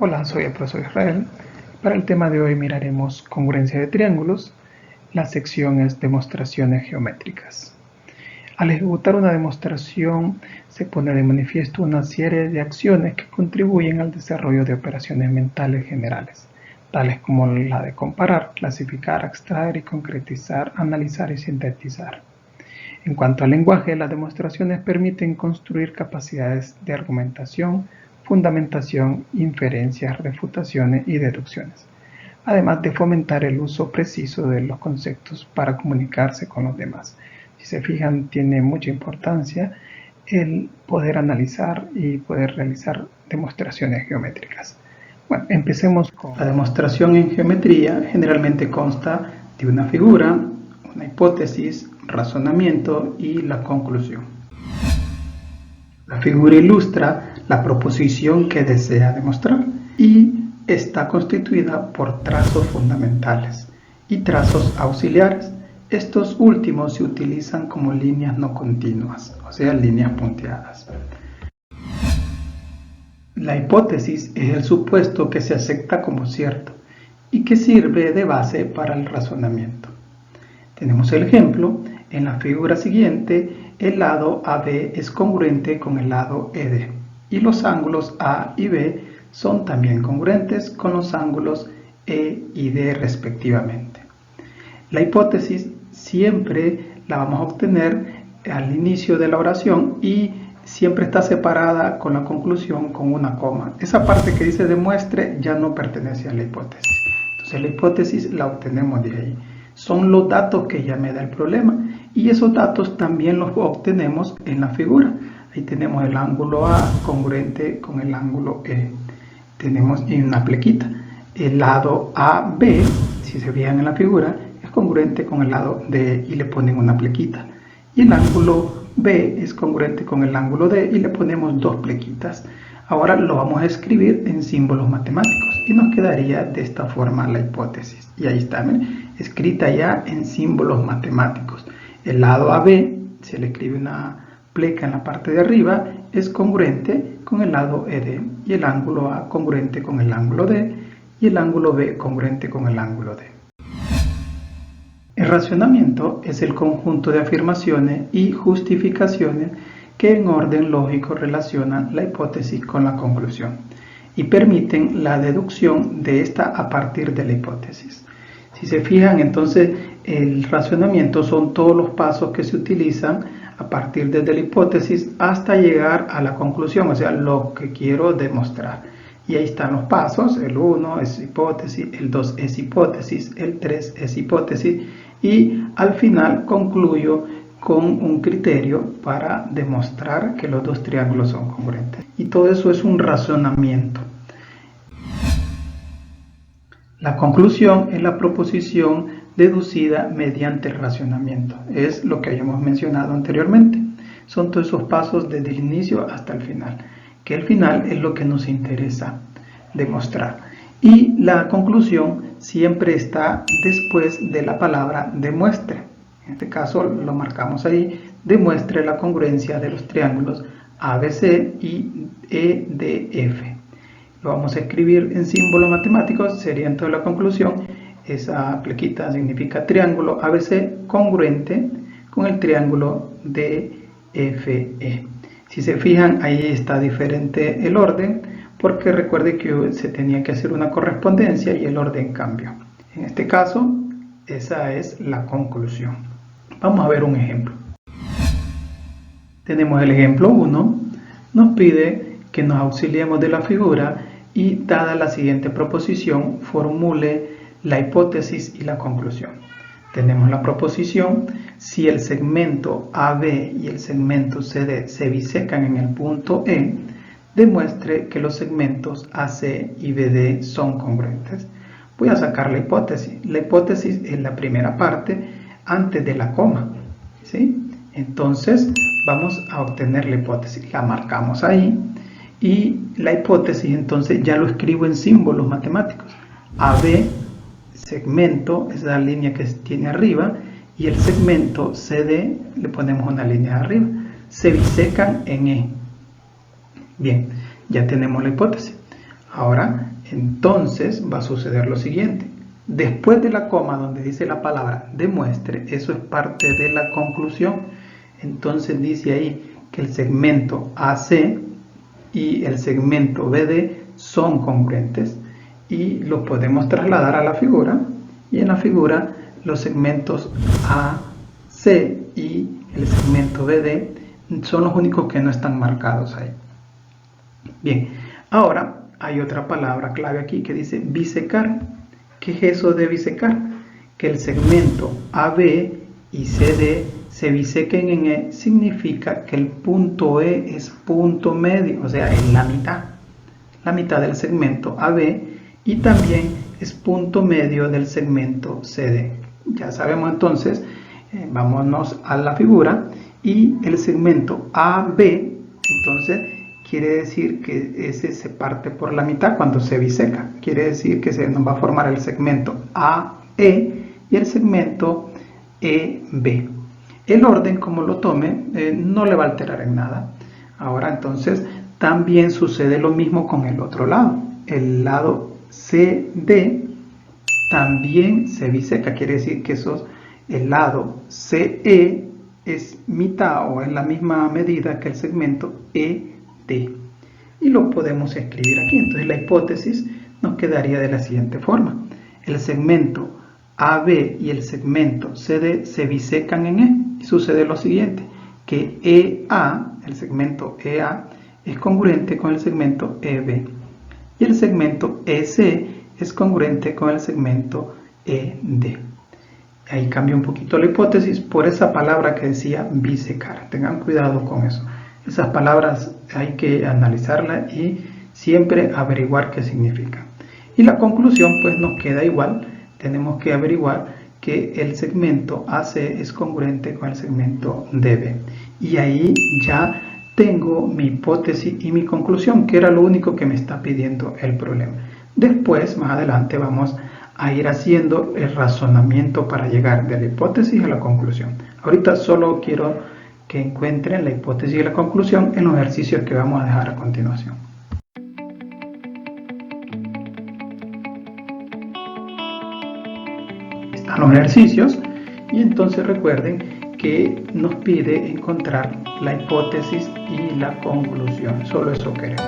Hola, soy el profesor Israel. Para el tema de hoy miraremos congruencia de triángulos. La sección es demostraciones geométricas. Al ejecutar una demostración se pone de manifiesto una serie de acciones que contribuyen al desarrollo de operaciones mentales generales, tales como la de comparar, clasificar, extraer y concretizar, analizar y sintetizar. En cuanto al lenguaje, las demostraciones permiten construir capacidades de argumentación, fundamentación, inferencias, refutaciones y deducciones, además de fomentar el uso preciso de los conceptos para comunicarse con los demás. Si se fijan, tiene mucha importancia el poder analizar y poder realizar demostraciones geométricas. Bueno, empecemos con la demostración en geometría. Generalmente consta de una figura, una hipótesis, razonamiento y la conclusión. La figura ilustra la proposición que desea demostrar y está constituida por trazos fundamentales y trazos auxiliares. Estos últimos se utilizan como líneas no continuas, o sea, líneas punteadas. La hipótesis es el supuesto que se acepta como cierto y que sirve de base para el razonamiento. Tenemos el ejemplo. En la figura siguiente, el lado AB es congruente con el lado ED y los ángulos A y B son también congruentes con los ángulos E y D respectivamente. La hipótesis siempre la vamos a obtener al inicio de la oración y siempre está separada con la conclusión con una coma. Esa parte que dice demuestre ya no pertenece a la hipótesis. Entonces la hipótesis la obtenemos de ahí. Son los datos que ya me da el problema y esos datos también los obtenemos en la figura. Ahí tenemos el ángulo A congruente con el ángulo E. Tenemos en una plequita el lado AB, si se fijan en la figura, es congruente con el lado D y le ponen una plequita. Y el ángulo B es congruente con el ángulo D y le ponemos dos plequitas. Ahora lo vamos a escribir en símbolos matemáticos y nos quedaría de esta forma la hipótesis. Y ahí está, miren, escrita ya en símbolos matemáticos. El lado AB, se le escribe una pleca en la parte de arriba, es congruente con el lado ED y el ángulo A congruente con el ángulo D y el ángulo B congruente con el ángulo D. El racionamiento es el conjunto de afirmaciones y justificaciones que en orden lógico relacionan la hipótesis con la conclusión y permiten la deducción de esta a partir de la hipótesis. Si se fijan, entonces el racionamiento son todos los pasos que se utilizan a partir desde la hipótesis hasta llegar a la conclusión, o sea, lo que quiero demostrar. Y ahí están los pasos: el 1 es hipótesis, el 2 es hipótesis, el 3 es hipótesis y al final concluyo con un criterio para demostrar que los dos triángulos son congruentes. Y todo eso es un razonamiento. La conclusión es la proposición deducida mediante el racionamiento. Es lo que habíamos mencionado anteriormente. Son todos esos pasos desde el inicio hasta el final, que el final es lo que nos interesa demostrar. Y la conclusión siempre está después de la palabra demuestre. En este caso lo marcamos ahí: demuestre la congruencia de los triángulos ABC y EDF. Lo vamos a escribir en símbolos matemáticos, sería entonces la conclusión. Esa plequita significa triángulo ABC congruente con el triángulo DFE. Si se fijan, ahí está diferente el orden, porque recuerde que se tenía que hacer una correspondencia y el orden cambió. En este caso, esa es la conclusión. Vamos a ver un ejemplo. Tenemos el ejemplo 1. Nos pide que nos auxiliemos de la figura y, dada la siguiente proposición, formule la hipótesis y la conclusión. Tenemos la proposición: si el segmento AB y el segmento CD se bisecan en el punto E, demuestre que los segmentos AC y BD son congruentes. Voy a sacar la hipótesis. La hipótesis es la primera parte antes de la coma, ¿sí? Entonces vamos a obtener la hipótesis. La marcamos ahí y la hipótesis entonces ya lo escribo en símbolos matemáticos. AB, segmento, es la línea que tiene arriba, y el segmento CD le ponemos una línea arriba. Se bisecan en E. Bien, ya tenemos la hipótesis. Ahora Entonces va a suceder lo siguiente. Después de la coma donde dice la palabra demuestre, eso es parte de la conclusión. Entonces dice ahí que el segmento AC y el segmento BD son congruentes y lo podemos trasladar a la figura, y en la figura los segmentos AC y el segmento BD son los únicos que no están marcados ahí. Bien, ahora hay otra palabra clave aquí que dice bisecar. ¿Qué es eso de bisecar? Que el segmento AB y CD se bisequen en E significa que el punto E es punto medio, o sea, es la mitad del segmento AB, y también es punto medio del segmento CD. Ya sabemos entonces, vámonos a la figura, y el segmento AB, entonces quiere decir que ese se parte por la mitad cuando se biseca. Quiere decir que se nos va a formar el segmento AE y el segmento EB. El orden, como lo tome, no le va a alterar en nada. Ahora entonces también sucede lo mismo con el otro lado. El lado CD también se biseca, quiere decir que el lado CE es mitad o es la misma medida que el segmento ED. Y lo podemos escribir aquí. Entonces la hipótesis nos quedaría de la siguiente forma. El segmento AB y el segmento CD se bisecan en E. Y sucede lo siguiente, que EA, el segmento EA, es congruente con el segmento EB. Y el segmento EC es congruente con el segmento ED. Ahí cambia un poquito la hipótesis por esa palabra que decía bisecar. Tengan cuidado con eso. Esas palabras hay que analizarlas y siempre averiguar qué significan. Y la conclusión pues nos queda igual. Tenemos que averiguar que el segmento AC es congruente con el segmento DB. Y ahí ya tengo mi hipótesis y mi conclusión, que era lo único que me está pidiendo el problema. Después, más adelante, vamos a ir haciendo el razonamiento para llegar de la hipótesis a la conclusión. Ahorita solo quiero que encuentren la hipótesis y la conclusión en los ejercicios que vamos a dejar a continuación. Están los ejercicios y entonces recuerden que nos pide encontrar la hipótesis y la conclusión. Solo eso queremos.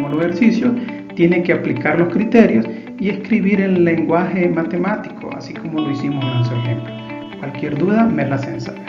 hagamos los ejercicios, tiene que aplicar los criterios y escribir en lenguaje matemático, así como lo hicimos en su ejemplo. Cualquier duda me la hacen saber.